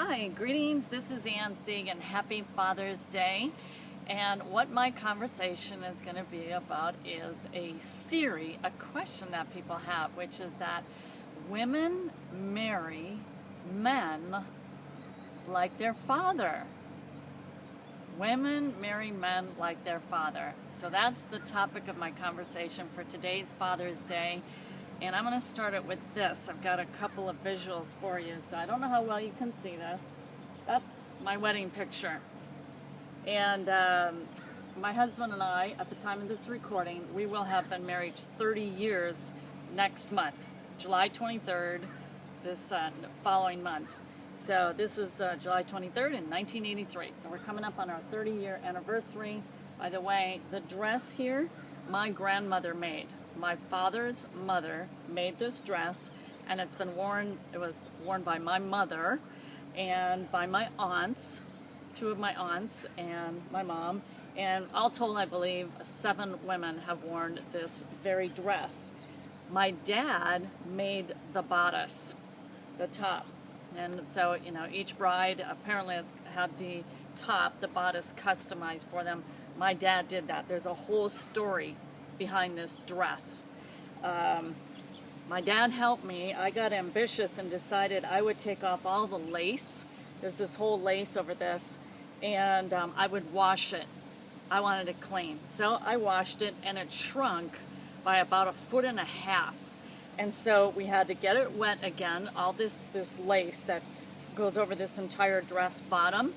Hi, greetings. This is Ann Sieg and happy Father's Day. And what my conversation is going to be about is a theory, a question that people have, which is that women marry men like their father. Women marry men like their father. So that's the topic of my conversation for today's Father's Day. And I'm going to start it with this. I've got a couple of visuals for you, so I don't know how well you can see this. That's my wedding picture. And my husband and I, at the time of this recording, we will have been married 30 years next month, July 23rd, this following month. So this is July 23rd in 1983. So we're coming up on our 30-year anniversary. By the way, the dress here, my grandmother made. My father's mother made this dress, and it's been worn, it was worn by my mother and by my aunts, two of my aunts and my mom, and all told, I believe, 7 women have worn this very dress. My dad made the bodice, the top, and so, you know, each bride apparently has had the top, the bodice customized for them. My dad did that. There's a whole story behind this dress. My dad helped me. I got ambitious and decided I would take off all the lace. There's this whole lace over this, and I would wash it. I wanted it clean. So I washed it, and it shrunk by about 1.5 feet. And so we had to get it wet again, all this lace that goes over this entire dress bottom.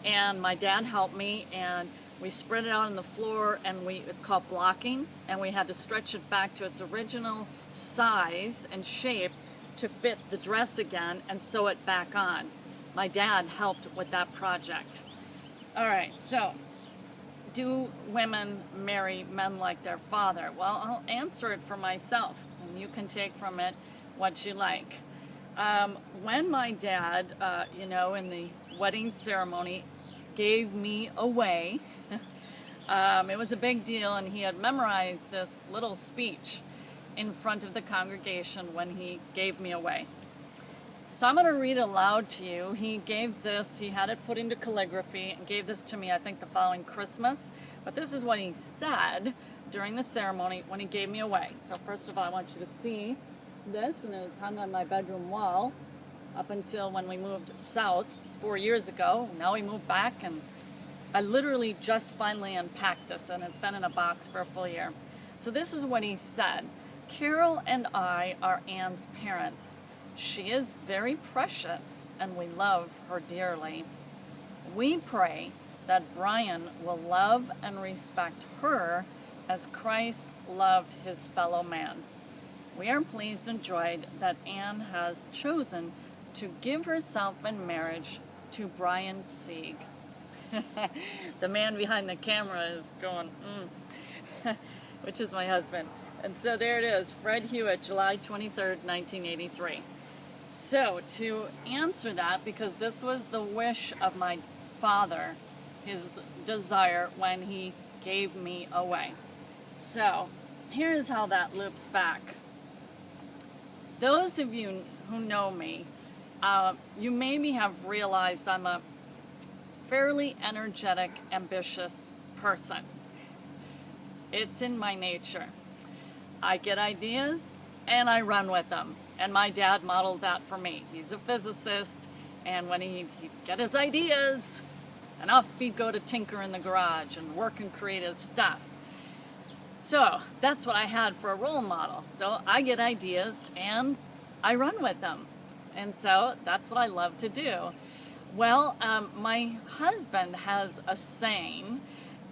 And my dad helped me, and we spread it out on the floor, and it's called blocking, and we had to stretch it back to its original size and shape to fit the dress again and sew it back on. My dad helped with that project. All right, so do women marry men like their father? Well, I'll answer it for myself, and you can take from it what you like. When my dad, in the wedding ceremony, gave me away, it was a big deal, and he had memorized this little speech in front of the congregation when he gave me away. So I'm going to read aloud to you. He gave this, he had it put into calligraphy, and gave this to me, I think, the following Christmas. But this is what he said during the ceremony when he gave me away. So first of all, I want you to see this, and it's hung on my bedroom wall up until when we moved south 4 years ago. Now we moved back, and I literally just finally unpacked this, and it's been in a box for a full year. So this is what he said. Carol and I are Ann's parents. She is very precious, and we love her dearly. We pray that Brian will love and respect her as Christ loved his fellow man. We are pleased and joyed that Ann has chosen to give herself in marriage to Brian Sieg. The man behind the camera is going, which is my husband. And so there it is, Fred Hewitt, July 23rd, 1983. So to answer that, because this was the wish of my father, his desire when he gave me away. So here's how that loops back. Those of you who know me, you maybe have realized I'm a fairly energetic, ambitious person. It's in my nature. I get ideas and I run with them. And my dad modeled that for me. He's a physicist, and when he'd get his ideas, and off he'd go to tinker in the garage and work and create his stuff. So that's what I had for a role model. So I get ideas and I run with them. And so that's what I love to do. Well, my husband has a saying,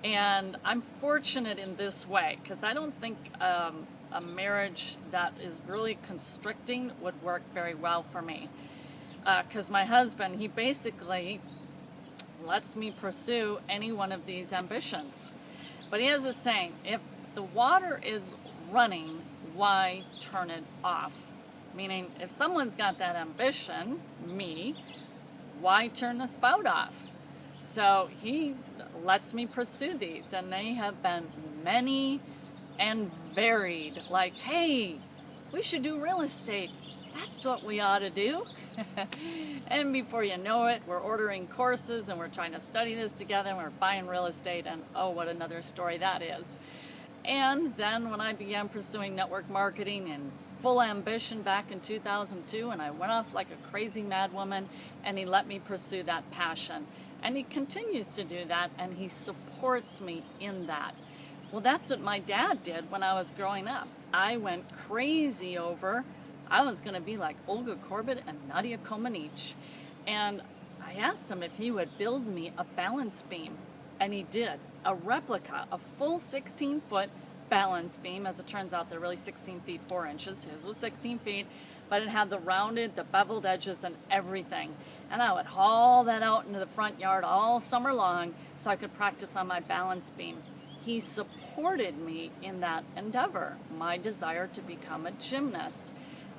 and I'm fortunate in this way, because I don't think a marriage that is really constricting would work very well for me. Because my husband, he basically lets me pursue any one of these ambitions. But he has a saying, if the water is running, why turn it off? Meaning, if someone's got that ambition, me, why turn the spout off? So he lets me pursue these, and they have been many and varied. Like, hey, we should do real estate. That's what we ought to do. And before you know it, we're ordering courses and we're trying to study this together and we're buying real estate, and oh, what another story that is. And then when I began pursuing network marketing and full ambition back in 2002, and I went off like a crazy mad woman, and he let me pursue that passion. And he continues to do that, and he supports me in that. Well, that's what my dad did when I was growing up. I went crazy over, I was going to be like Olga Korbut and Nadia Comaneci. And I asked him if he would build me a balance beam. And he did. A replica, a full 16-foot balance beam. As it turns out, they're really 16 feet 4 inches. His was 16 feet, but it had the rounded, the beveled edges and everything. And I would haul that out into the front yard all summer long so I could practice on my balance beam. He supported me in that endeavor, my desire to become a gymnast.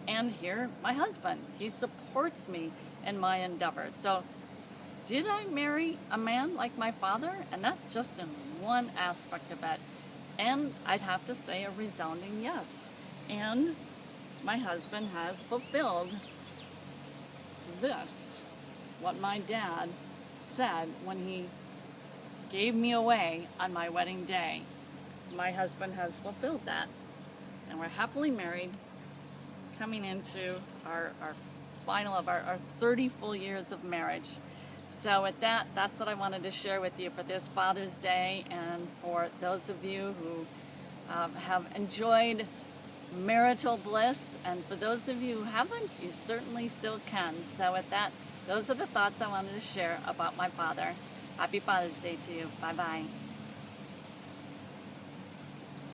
And here, my husband, he supports me in my endeavors. So, did I marry a man like my father? And that's just in one aspect of it. And I'd have to say a resounding yes. And my husband has fulfilled this, what my dad said when he gave me away on my wedding day. My husband has fulfilled that. And we're happily married, coming into our final of our 30 full years of marriage. So with that, that's what I wanted to share with you for this Father's Day, and for those of you who have enjoyed marital bliss, and for those of you who haven't, you certainly still can. So with that, those are the thoughts I wanted to share about my father. Happy Father's Day to you. Bye-bye.